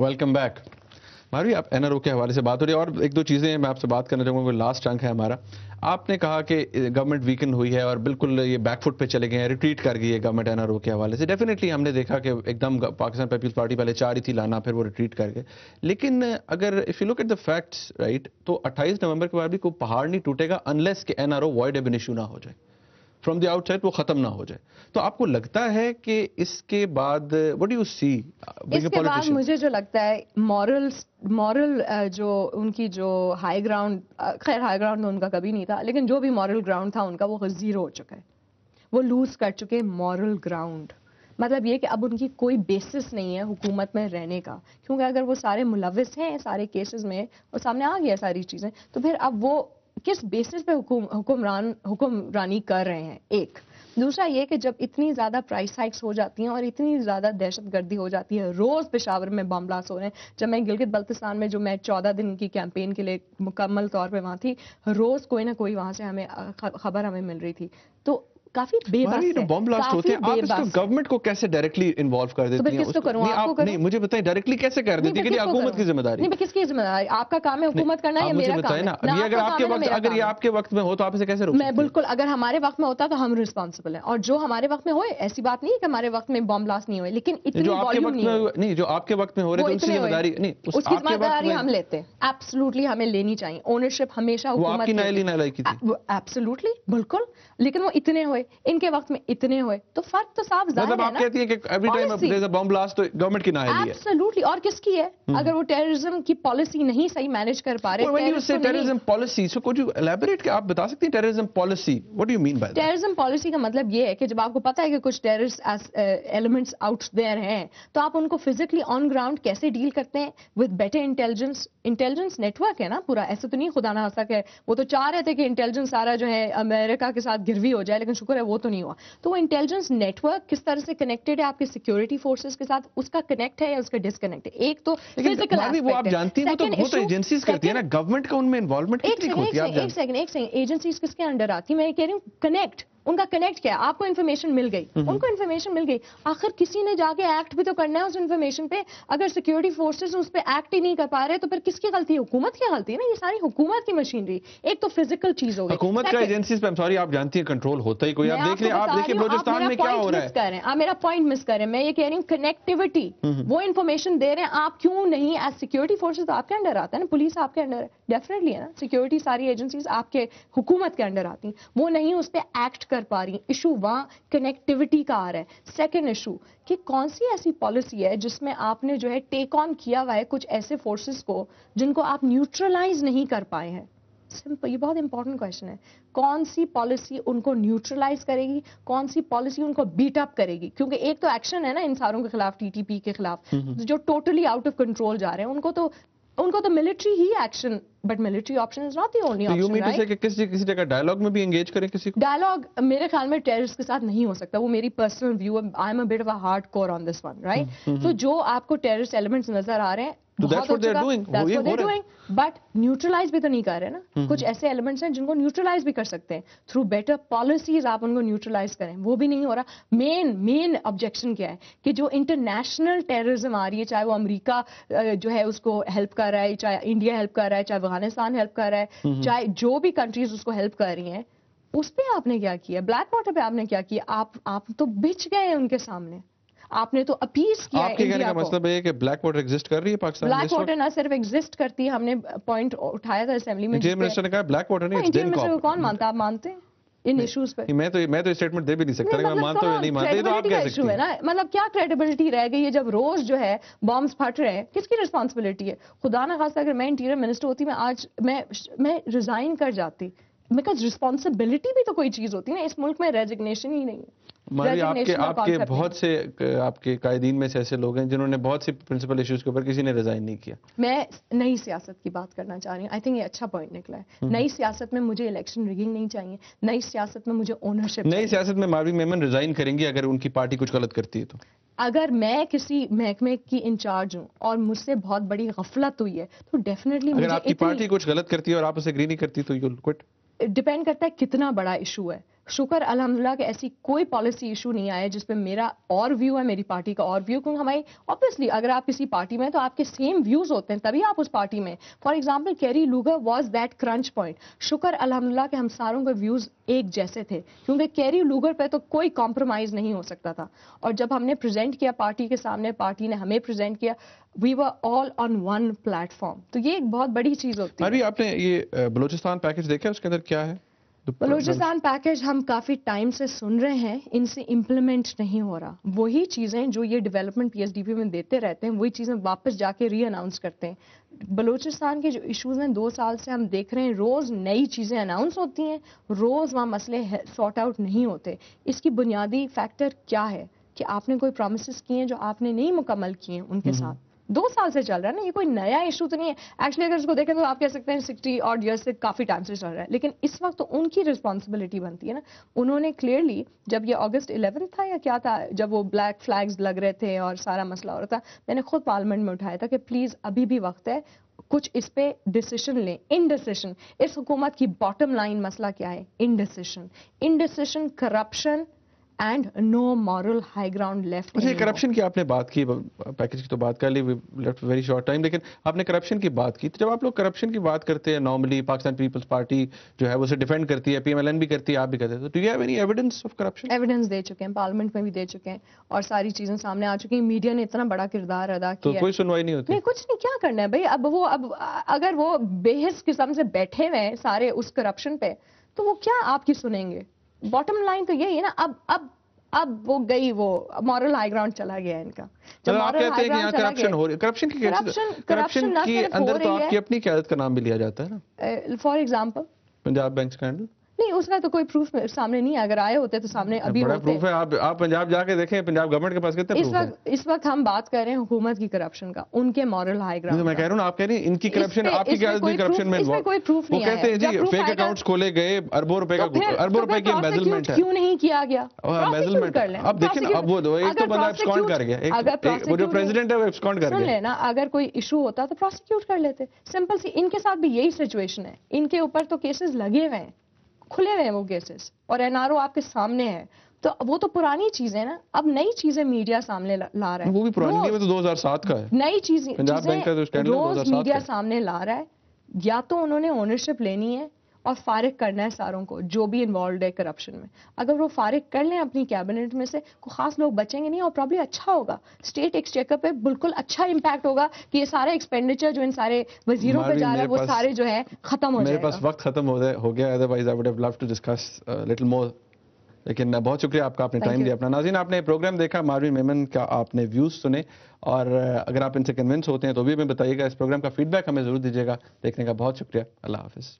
Welcome back. Marvi, آپ N R او کے حوالے سے بات ہو رہی ہے اور ایک دو چیزیں میں آپ سے بات کرنا چاہوں گا. لاسٹ چنک ہے ہمارا. آپ نے کہا کہ گورنمنٹ ویکن ہوئی ہے اور بالکل یہ بیک فٹ پہ چلے گئے ہیں, ریٹریٹ کر گئی ہے گورنمنٹ این آر او کے حوالے سے. ڈیفینیٹلی ہم نے دیکھا کہ ایک دم پاکستان پیپلز پارٹی پہلے چاہ رہی تھی لانا, پھر وہ ریٹریٹ کر گئے. لیکن اگر if you look at the facts right, تو 28 نومبر کے بعد بھی کوئی پہاڑ نہیں ٹوٹے گا انلیس کہ این آر او وائڈ ایب ایشو نہ ہو جائے فرام دی آؤٹ سائڈ, وہ ختم نہ ہو جائے. تو آپ کو لگتا ہے کہ اس کے بعد وٹ ڈو یو سی؟ اس کے بعد مجھے جو لگتا ہے مورل جو ان کی جو ہائی گراؤنڈ, خیر ہائی گراؤنڈ ان کا کبھی نہیں تھا, لیکن جو بھی مورل گراؤنڈ تھا ان کا وہ زیرو ہو چکا ہے. وہ لوز کر چکے مورل گراؤنڈ. مطلب یہ کہ اب ان کی کوئی بیسس نہیں ہے حکومت میں رہنے کا, کیونکہ اگر وہ سارے ملوث ہیں سارے کیسز میں اور سامنے آ گیا ساری چیزیں, تو پھر اب وہ کس بیسس پہ حکمرانی کر رہے ہیں. ایک دوسرا یہ کہ جب اتنی زیادہ پرائس ہائکس ہو جاتی ہیں اور اتنی زیادہ دہشت گردی ہو جاتی ہے, روز پشاور میں بم بلاسٹ ہو رہے ہیں. جب میں گلگت بلتستان میں جو میں 14 دن کی کیمپین کے لیے مکمل طور پہ وہاں تھی, روز کوئی نہ کوئی وہاں سے ہمیں خبر ہمیں مل رہی تھی. تو کافی بے بس ہے. بم بلاسٹ ہوتے ہیں, آپ اس کو گورنمنٹ کو کیسے ڈائریکٹلی انوالو کر دیتی ہیں؟ کس کو کروں, آپ کو کروں؟ مجھے بتائیں ڈائریکٹلی کیسے کر دیتی ہے کہ حکومت کی ذمہ داری؟ نہیں, کس کی ذمہ داری؟ آپ کا کام ہے حکومت کرنا یا میرا کام ہے؟ اگر آپ کے وقت میں ہو تو آپ اسے کیسے روک سکتے ہیں؟ میں بالکل, اگر ہمارے وقت میں ہوتا تو ہم رسپانسبل ہیں, اور جو ہمارے وقت میں ہوئے, ایسی بات نہیں ہے کہ ہمارے وقت میں بم بلاسٹ نہیں ہوئے, لیکن اتنی والیوم نہیں, جو آپ کے وقت میں ہو رہے تھے اس کی ذمہ داری نہیں, اس کی ذمہ داری ہم لیتے ہیں. ایبسولوٹلی ہمیں لینی چاہیے. اونرشپ ہمیشہ حکومت کی تھی. ایبسولوٹلی بالکل, لیکن وہ اتنے ہوئے, ان کے وقت میں اتنے ہوئے, تو فرق تو صاف ظاہر ہے نا. آپ کہتی ہیں کہ every time there is a bomb blast تو گورنمنٹ کی نااہلی ہے. ایبسولوٹلی. اور کس کی ہے؟ اگر وہ ٹیررزم کی پالیسی نہیں صحیح مینج کر پا رہے. when you say terrorism policy, so could you elaborate کہ آپ بتا سکتی ہیں terrorism policy what do you mean by that? Terrorism policy کا مطلب یہ ہے کہ جب آپ کو پتا ہے کہ کچھ ٹیررسٹ ایلیمنٹس آؤٹ دیئر ہیں, تو آپ ان کو فزیکلی آن گراؤنڈ کیسے ڈیل کرتے ہیں ود بیٹر انٹیلیجنس نیٹورک ہے نا پورا. ایسے تو نہیں خدا نہ خاصا کہ وہ تو چاہ رہے تھے کہ انٹیلیجنس سارا جو ہے امریکہ کے ساتھ گروی ہو جائے, لیکن شکر ہے وہ تو نہیں ہوا. تو وہ انٹیلیجنس نیٹورک کس طرح سے کنیکٹڈ ہے آپ کے سیکورٹی فورسز کے ساتھ, اس کا کنیکٹ ہے یا اس کا ڈسکنیکٹ ہے. ایک تو فزیکل ایسپیکٹ ہے. وہ آپ جانتی ہیں وہ تو ایجنسیز کرتی ہیں نا, گورنمنٹ کا ان میں انوالومنٹ کتنی ہوتی ہے؟ ایک سیکنڈ, ایجنسیز کس کے انڈر آتی ہیں؟ میں یہ کہہ رہی ہوں کنیکٹ. ان کا کنیکٹ کیا ہے؟ آپ کو انفارمیشن مل گئی, ان کو انفارمیشن مل گئی, آخر کسی نے جا کے ایکٹ بھی تو کرنا ہے اس انفارمیشن پہ. اگر سیکورٹی فورسز اس پہ ایکٹ ہی نہیں کر پا رہے تو پھر کس کی غلطی ہے؟ حکومت کی غلطی ہے نا. یہ ساری حکومت کی مشینری. ایک تو فزیکل چیز ہو گئی. حکومت کا ایجنسیز پہ سوری آپ جانتی ہیں کنٹرول ہوتا ہی کوئی. آپ دیکھ لیں, آپ دیکھیں بلوچستان میں کیا ہو رہا ہے. آپ میرا پوائنٹ مس کر رہے ہیں. میں یہ کہہ رہی ہوں کنیکٹیوٹی, وہ انفارمیشن دے رہے ہیں, آپ کیوں نہیں ایز سیکورٹی فورسز آپ کے انڈر آتا ہے نا, پولیس آپ کے انڈر ہے ڈیفینیٹلی ہے نا, سیکورٹی ساری ایجنسیز آپ کے حکومت کے انڈر آتی ہیں, وہ نہیں اس پہ ایکٹ کر پا رہی. ایشو وہاں کنیکٹیوٹی کا آ رہا ہے. سیکنڈ ایشو کہ کون سی ایسی پالیسی ہے جس میں آپ نے جو ہے ٹیک آن کیا ہوا ہے کچھ ایسے فورسز کو جن کو آپ نیوٹرلائز نہیں کر پائے ہیں. سمپل, یہ بہت امپورٹنٹ کوشچن ہے. کون سی پالیسی ان کو نیوٹرلائز کرے گی, کون سی پالیسی ان کو بیٹ اپ کرے گی؟ کیونکہ ایک تو ایکشن ہے نا ان ساروں کے خلاف, ٹی ٹی پی کے خلاف, جو ٹوٹلی آؤٹ آف کنٹرول جا رہے ہیں. ان کو تو military he action, but military option is not the only option. کہ کسی جگہ ڈائلاگ میں بھی انگیج کریں کسی کو. ڈائلاگ میرے خیال میں ٹیررسٹ کے ساتھ نہیں ہو سکتا. وہ میری پرسنل ویو ہے. I am a but of a hard core on this one, right. تو جو آپ کو ٹیررسٹ ایلیمنٹس نظر آ رہے ہیں, بٹ نیوٹرلائز بھی تو نہیں کر رہے نا. کچھ ایسے ایلیمنٹس ہیں جن کو نیوٹرلائز بھی کر سکتے ہیں تھرو بیٹر پالیسیز. آپ ان کو نیوٹرلائز کریں, وہ بھی نہیں ہو رہا. مین آبجیکشن کیا ہے کہ جو انٹرنیشنل ٹیررزم آ رہی ہے, چاہے وہ امریکہ جو ہے اس کو ہیلپ کر رہا ہے, چاہے انڈیا ہیلپ کر رہا ہے, چاہے افغانستان ہیلپ کر رہا ہے, چاہے جو بھی کنٹریز اس کو ہیلپ کر رہی ہیں, اس پہ آپ نے کیا کیا؟ بلیک واٹر پہ آپ نے کیا کیا؟ آپ تو بچ گئے ہیں ان کے سامنے. آپ نے تو اپیز کیا ہے. آپ کے کہنے کا مطلب ہے کہ بلیک واٹر ایگزسٹ کر رہی ہے پاکستان میں؟ بلیک واٹر نہ صرف ایگزسٹ کرتی ہے, ہم نے پوائنٹ اٹھایا تھا اسمبلی میں. انٹیریئر منسٹر نے کہا بلیک واٹر نہیں, انٹیریئر منسٹر کو کون مانتا؟ آپ مانتے ہیں ان ایشوز پہ؟ میں تو اسٹیٹمنٹ دے بھی نہیں سکتا. میں مانتا ہوں یا نہیں مانتا, یہ تو آپ کہہ سکتی ہیں. مطلب کیا کریڈیبلٹی رہ گئی ہے جب روز جو ہے بامز پھٹ رہے ہیں؟ کس کی ریسپانسبلٹی ہے؟ خدا نہ خاصا اگر میں انٹیریئر منسٹر ہوتی, میں آج میں ریزائن کر جاتی. بیکاز رسپانسبلٹی بھی تو کوئی چیز ہوتی ہے نا. اس ملک میں ریزگنیشن ہی نہیں ہے. آپ کے بہت سے آپ کے قائدین میں سے ایسے لوگ ہیں جنہوں نے بہت سی پرنسپل ایشوز کے اوپر کسی نے ریزائن نہیں کیا. میں نئی سیاست کی بات کرنا چاہ رہی ہوں. آئی تھنک یہ اچھا پوائنٹ نکلا ہے. نئی سیاست میں مجھے الیکشن ریگنگ نہیں چاہیے. نئی سیاست میں مجھے اونرشپ. نئی سیاست میں ماروی میمن ریزائن کریں گی اگر ان کی پارٹی کچھ غلط کرتی ہے تو؟ اگر میں کسی محکمے کی انچارج ہوں اور مجھ سے بہت بڑی غفلت ہوئی ہے تو ڈیفینیٹلی اگر آپ کی پارٹی کچھ غلط کرتی ہے اور آپ اسے اگری نہیں کرتی تو یو ول کوئٹ. ڈپینڈ کرتا ہے کتنا بڑا ایشو ہے. شکر الحمدللہ کہ ایسی کوئی پالیسی ایشو نہیں آیا جس پہ میرا اور ویو ہے, میری پارٹی کا اور ویو, کیونکہ ہماری obviously اگر آپ کسی پارٹی میں تو آپ کے سیم ویوز ہوتے ہیں تبھی آپ اس پارٹی میں. For example carry Lugar was that crunch point. شکر الحمدللہ کہ ہم ساروں کے ویوز ایک جیسے تھے, کیونکہ کیری لوگر پہ تو کوئی کمپرومائز نہیں ہو سکتا تھا. اور جب ہم نے پریزنٹ کیا پارٹی کے سامنے, پارٹی نے ہمیں پریزنٹ کیا, وی ور آل آن ون پلیٹ فارم. تو یہ ایک بہت بڑی چیز ہوتی ہے. ابھی آپ نے یہ بلوچستان پیکج دیکھا, اس کے اندر کیا ہے؟ بلوچستان پیکج ہم کافی ٹائم سے سن رہے ہیں, ان سے امپلیمنٹ نہیں ہو رہا. وہی چیزیں جو یہ development P S D P میں دیتے رہتے ہیں, وہی چیزیں واپس جا کے ری اناؤنس کرتے ہیں. بلوچستان کے جو ایشوز ہیں 2 سال سے ہم دیکھ رہے ہیں, روز نئی چیزیں اناؤنس ہوتی ہیں, روز وہاں مسئلے سارٹ آؤٹ نہیں ہوتے. اس کی بنیادی فیکٹر کیا ہے کہ آپ نے کوئی پرومسز کیے ہیں جو آپ نے نہیں مکمل کیے ہیں ان کے ساتھ. 2 سال سے چل رہا ہے نا, یہ کوئی نیا ایشو تو نہیں ہے. ایکچولی اگر اس کو دیکھیں تو آپ کہہ سکتے ہیں 60 odd years سے کافی ٹائم سے چل رہا ہے, لیکن اس وقت تو ان کی رسپانسبلٹی بنتی ہے نا. انہوں نے کلیئرلی جب یہ اگست 11 تھا یا کیا تھا, جب وہ بلیک فلیگز لگ رہے تھے اور سارا مسئلہ ہو رہا تھا, میں نے خود پارلیمنٹ میں اٹھایا تھا کہ پلیز ابھی بھی وقت ہے, کچھ اس پہ ڈیسیشن لیں. انڈیسیشن, اس حکومت کی باٹم لائن مسئلہ کیا ہے؟ Indecision, corruption and no moral high ground left. اچھا, کرپشن کی آپ نے بات کی, پیکج کی تو بات کر لی, لیفٹ ویری شارٹ ٹائم, لیکن آپ نے کرپشن کی بات کی. تو جب آپ لوگ کرپشن کی بات کرتے ہیں, نارملی پاکستان پیپلز پارٹی جو ہے وہ اسے ڈیفینڈ کرتی ہے, پی ایم ایل این بھی کرتی ہے, آپ بھی کرتے ہیں, تو do you have any evidence of corruption? Evidence دے چکے ہیں, پارلیمنٹ میں بھی دے چکے ہیں, اور ساری چیزیں سامنے آ چکی ہیں. میڈیا نے اتنا بڑا کردار ادا کیا, تو کوئی سنوائی نہیں ہوتی؟ نہیں, کچھ نہیں, کیا کرنا ہے بھائی. اب اگر وہ بے حس قسم سے بیٹھے ہوئے ہیں سارے اس کرپشن پہ, تو وہ کیا آپ کی سنیں گے؟ باٹم لائن تو یہی ہے نا. اب وہ گئی, وہ مورل ہائی گراؤنڈ چلا گیا ان کا. جب مورل ہائی گراؤنڈ چلا گیا, کرپشن کے اندر تو آپ کی اپنی قیادت کا نام بھی لیا جاتا ہے نا. For example Punjab bank scandal. نہیں, اس کا تو کوئی پروف سامنے نہیں ہے. اگر آئے ہوتے تو سامنے ابھی بڑا ہوتے. پروف ہے. آپ پنجاب جا کے دیکھیں, پنجاب گورنمنٹ کے پاس کتنے پروف ہیں. اس وقت ہم بات کر رہے ہیں حکومت کی کرپشن کا, ان کے مورل ہائی گراؤنڈ. میں کہہ رہا ہوں, آپ کہہ رہے ہیں ان کی کرپشن, آپ کی قیادت بھی کرپشن میں. اس میں کوئی پروف نہیں ہے. وہ کہتے ہیں جی فیک اکاؤنٹس کھولے گئے, اربوں روپے کی embezzlement ہے. کیوں نہیں کیا گیا؟ embezzlement ہے. اب دیکھیں نا, اب وہ ایک تو بندہ ایبسکونڈ کر گیا, وہ جو پریزیڈنٹ ہے وہ ایبسکونڈ کر گیا. سن لینا, اگر کوئی ایشو ہوتا تو پروسیکیوٹ کر لیتے, سمپل سی. ان کے ساتھ بھی یہی سچویشن ہے, ان کے اوپر تو کیسز لگے ہوئے ہیں, کھلے ہوئے ہیں وہ کیسز, اور این آر او آپ کے سامنے ہے. تو وہ تو پرانی چیزیں نا, اب نئی چیزیں میڈیا سامنے لا رہا ہے. وہ بھی پرانی نہیں, وہ تو 2007 کا ہے. نئی چیزیں روز میڈیا سامنے لا رہا ہے. یا تو انہوں نے اونرشپ لینی ہے اور فارغ کرنا ہے ساروں کو جو بھی انوالوڈ ہے کرپشن میں. اگر وہ فارغ کر لیں اپنی کیبنٹ میں سے, کوئی خاص لوگ بچیں گے نہیں, اور پرابلی اچھا ہوگا. اسٹیٹ ایکسچیکر پہ بالکل اچھا امپیکٹ ہوگا کہ یہ سارے ایکسپینڈیچر جو ان سارے وزیروں پہ جا رہا ہے وہ سارے جو ہے ختم ہو جائے گا. میرے پاس وقت ختم ہو گیا, otherwise I would have loved to discuss little more, لیکن بہت شکریہ آپ کا, آپ نے ٹائم دیا اپنا. ناظرین, آپ نے پروگرام دیکھا, ماروین میمن کا آپ نے ویوز سنے, اور اگر آپ ان سے کنونس ہوتے ہیں تو بھی ہمیں بتائیے گا. اس پروگرام کا فیڈ بیک ہمیں ضرور دیجیے گا. دیکھنے کا بہت شکریہ. اللہ حافظ.